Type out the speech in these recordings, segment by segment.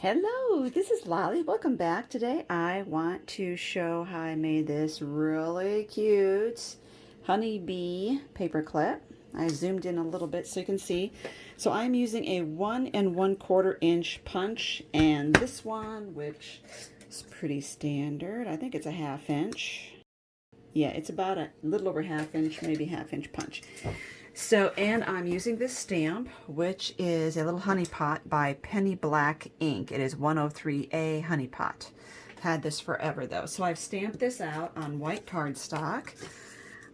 Hello, this is Lolly. Welcome back. Today I want to show how I made this really cute honeybee paper clip. I zoomed in a little bit so you can see. So I'm using a 1 1/4 inch punch, and this one, which is pretty standard, I think it's a 1/2 inch. Yeah, it's about a little over 1/2 inch, maybe 1/2 inch punch. So, and I'm using this stamp, which is a little honey pot by Penny Black Ink. It is 103A honey pot. Had this forever though. So I've stamped this out on white cardstock.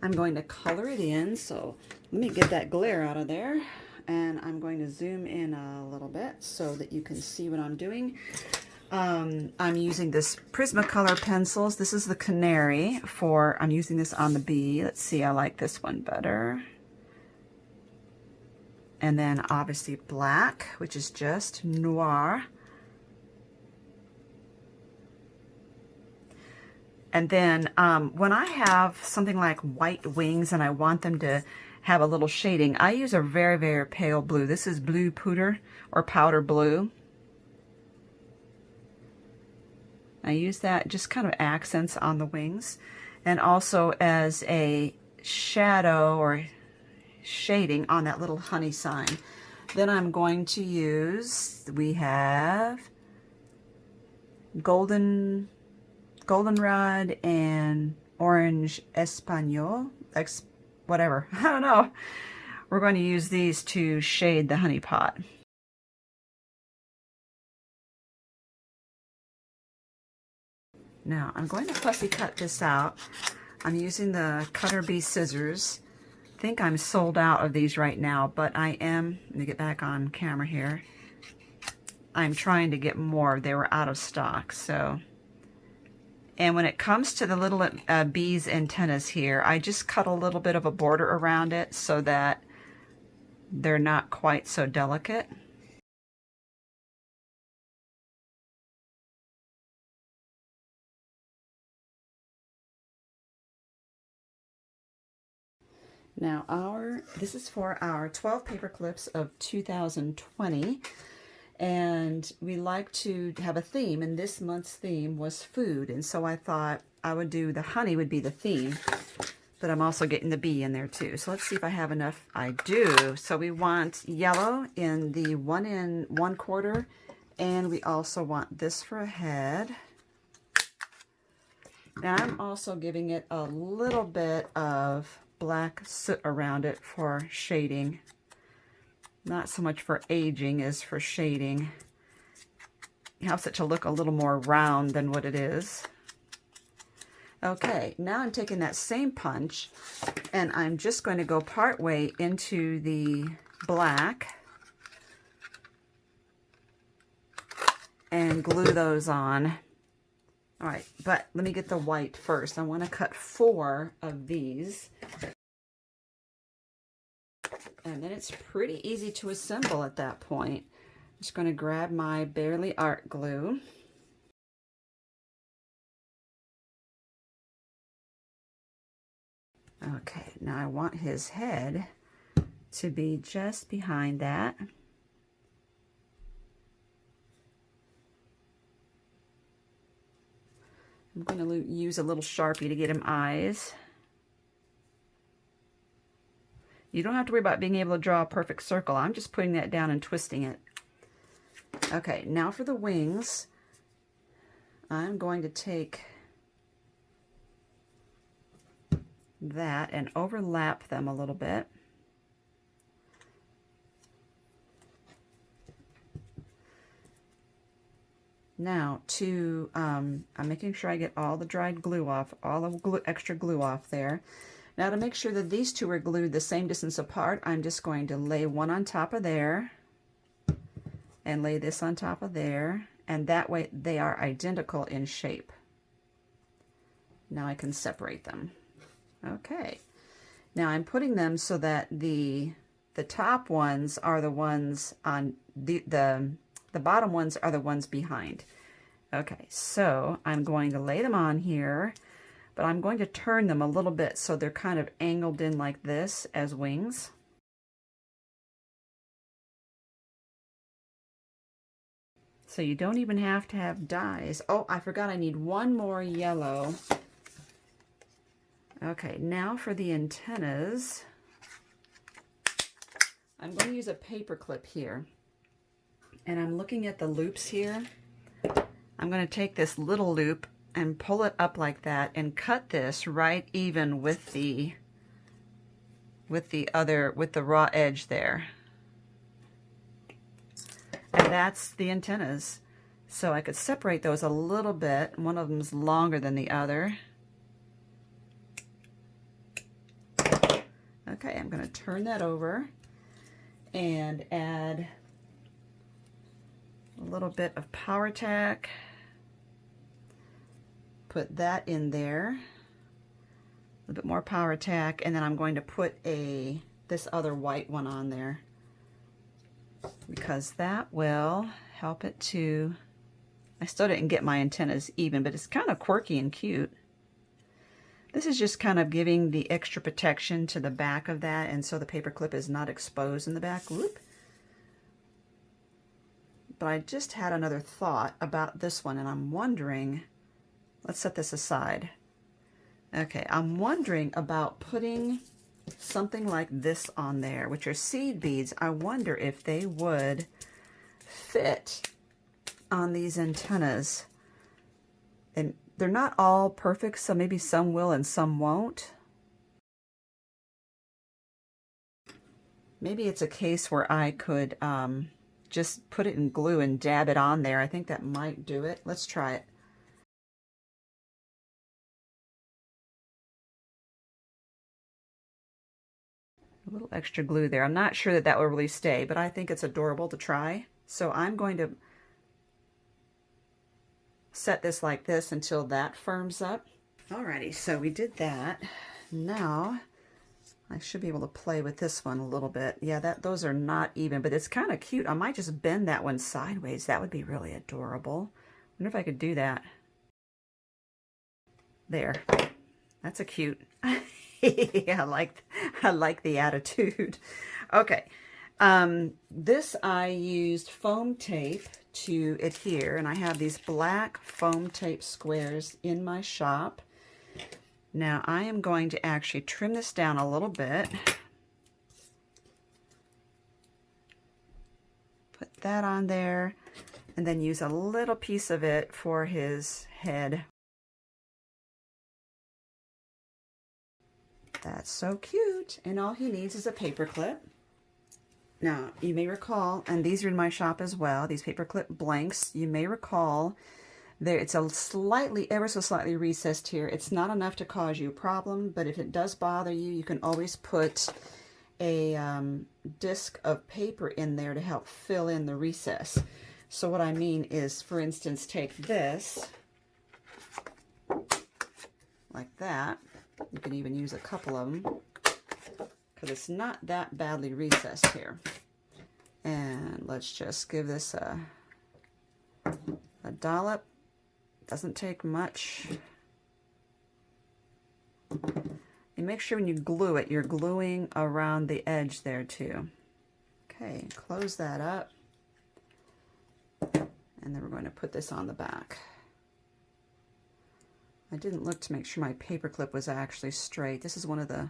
I'm going to color it in. So let me get that glare out of there. And I'm going to zoom in a little bit so that you can see what I'm doing. I'm using this Prismacolor pencils. This is the Canary I'm using this on the bee. Let's see, I like this one better. And then obviously black, which is just noir. And then when I have something like white wings and I want them to have a little shading, I use a very, very pale blue. This is blue powder or powder blue. I use that just kind of accents on the wings, and also as a shadow or shading on that little honey sign. Then I'm going to use, we have goldenrod and orange Espanol, whatever, I don't know. We're going to use these to shade the honey pot. Now I'm going to fussy cut this out. I'm using the Cutter Bee scissors. I think I'm sold out of these right now, but I am, let me get back on camera here. I'm trying to get more. They were out of stock, so. And when it comes to the little bee's antennas here, I just cut a little bit of a border around it so that they're not quite so delicate. Now this is for our 12 paper clips of 2020, and we like to have a theme, and this month's theme was food, and so I thought I would do the honey would be the theme, but I'm also getting the bee in there too. So let's see if I have enough. I do. So we want yellow in the 1 1/4, and we also want this for a head. Now I'm also giving it a little bit of black soot around it for shading. Not so much for aging as for shading. It helps it to look a little more round than what it is. Okay, now I'm taking that same punch and I'm just going to go part way into the black and glue those on. All right, but let me get the white first. I want to cut 4 of these. And then it's pretty easy to assemble at that point. I'm just going to grab my Barely Art glue. Okay, now I want his head to be just behind that. I'm going to use a little Sharpie to get him eyes. You don't have to worry about being able to draw a perfect circle. I'm just putting that down and twisting it. Okay, now for the wings, I'm going to take that and overlap them a little bit. Now I'm making sure I get all the dried glue off, all the extra glue off there. Now to make sure that these two are glued the same distance apart, I'm just going to lay one on top of there and lay this on top of there, and that way they are identical in shape. Now I can separate them. Okay. Now I'm putting them so that the top ones are the ones on the bottom ones are the ones behind. Okay, so I'm going to lay them on here, but I'm going to turn them a little bit so they're kind of angled in like this as wings. So you don't even have to have dyes. Oh, I forgot I need one more yellow. Okay, now for the antennas. I'm going to use a paper clip here. And I'm looking at the loops here. I'm going to take this little loop and pull it up like that and cut this right even with the raw edge there. And that's the antennas. So I could separate those a little bit. One of them is longer than the other. Okay, I'm going to turn that over and add a little bit of Power Tack. Put that in there. A little bit more Power Tack, and then I'm going to put this other white one on there, because that will help it to, I still didn't get my antennas even, but it's kind of quirky and cute. This is just kind of giving the extra protection to the back of that, and so the paper clip is not exposed in the back loop. But I just had another thought about this one, and I'm wondering, let's set this aside. Okay, I'm wondering about putting something like this on there, which are seed beads. I wonder if they would fit on these antennas. And they're not all perfect, so maybe some will and some won't. Maybe it's a case where I could just put it in glue and dab it on there. I think that might do it. Let's try it. A little extra glue there. I'm not sure that that will really stay, but I think it's adorable to try. So I'm going to set this like this until that firms up. Alrighty, so we did that. Now I should be able to play with this one a little bit. Yeah, those are not even, but it's kind of cute. I might just bend that one sideways. That would be really adorable. I wonder if I could do that. There. That's a cute. I like the attitude. Okay. This I used foam tape to adhere, and I have these black foam tape squares in my shop. Now I am going to actually trim this down a little bit. Put that on there, and then use a little piece of it for his head. That's so cute, and all he needs is a paper clip. Now, you may recall, and these are in my shop as well, these paper clip blanks, you may recall, it's a ever so slightly recessed here. It's not enough to cause you a problem, but if it does bother you, you can always put a disc of paper in there to help fill in the recess. So what I mean is, for instance, take this, like that. You can even use a couple of them, because it's not that badly recessed here. And let's just give this a dollop. Doesn't take much. And make sure when you glue it, you're gluing around the edge there too. Okay, close that up. And then we're going to put this on the back. I didn't look to make sure my paper clip was actually straight. This is one of the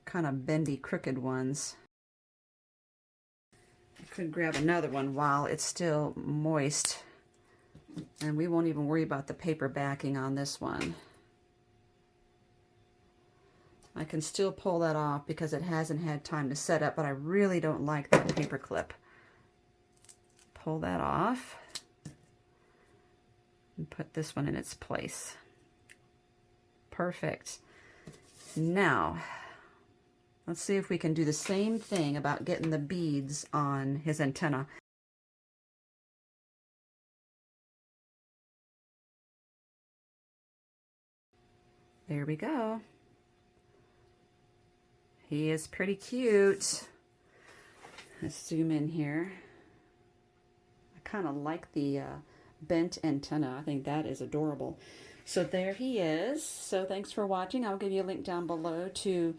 kind of bendy, crooked ones. I could grab another one while it's still moist, and we won't even worry about the paper backing on this one. I can still pull that off because it hasn't had time to set up, but I really don't like that paper clip. Pull that off and put this one in its place. Perfect. Now, let's see if we can do the same thing about getting the beads on his antenna. There we go. He is pretty cute. Let's zoom in here. I kind of like the bent antenna. I think that is adorable. So there he is. So thanks for watching. I'll give you a link down below to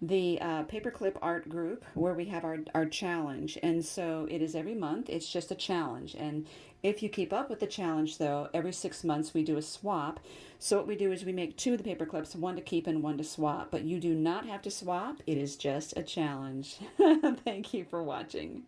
the paperclip art group where we have our challenge. And so it is every month. It's just a challenge. And if you keep up with the challenge, though, every 6 months we do a swap. So what we do is we make two of the paper clips, one to keep and one to swap. But you do not have to swap. It is just a challenge. Thank you for watching.